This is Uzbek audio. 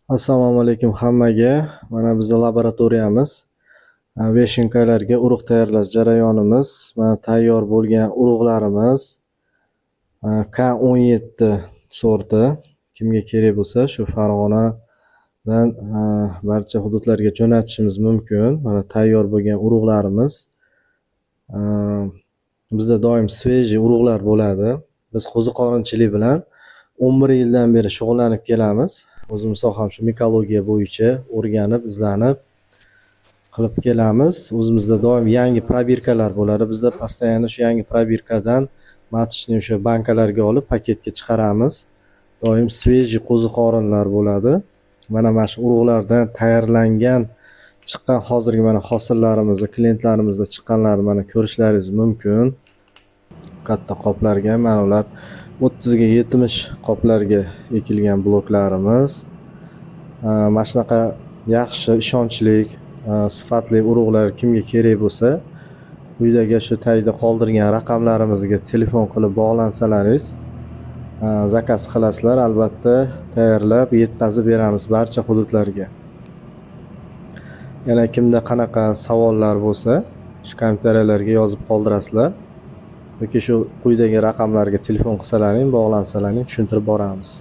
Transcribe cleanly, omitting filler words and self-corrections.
Assalomu alaykum hammaga. Mana bizning laboratoriyamiz veshinkalarga urug' tayyorlash jarayonimiz. Mana tayyor bo'lgan urug'larimiz K17 sorti. Kimga kerak bo'lsa shu Farg'onadan barcha hududlarga jo'natishimiz mumkin. Mana tayyor bo'lgan urug'larimiz. Bizda doim svejiy urug'lar bo'ladi. Biz qo'ziqorinchilik bilan 11 yildan beri shug'ullanib kelamiz. O'zim soham shu mikologiya bo'yicha o'rganib, izlanib qilib kelamiz. O'zimizda doim yangi probirkalar bo'ladi. Bizda постоянно shu yangi probirkadan matchni o'sha bankalarga olib paketga chiqaramiz. Doim svejiy qo'ziqorinlar bo'ladi. Mana shu urug'lardan tayyorlangan chiqqan hozirgi mana hosillarimizni, klientlarimizda chiqqanlarni mana ko'rishlaringiz mumkin. Katta qoplarga mana ular 30 ga 70 qoplarga ekilgan bloklarimiz. Mana shunaqa yaxshi, ishonchli, sifatli urug'lar kimga kerak bo'lsa, quyidagi shu tagida qoldirgan raqamlarimizga telefon qilib bog'lansalaringiz, zakaz qilasizlar, albatta tayyorlab yetkazib beramiz barcha hududlarga. Yana kimda qanaqa savollar bo'lsa, shu kommentariyalarga yozib qoldirasizlar. yoki shu quyidagi raqamlarga telefon qilsalaring, bog'lansalaring tushuntirib boramiz.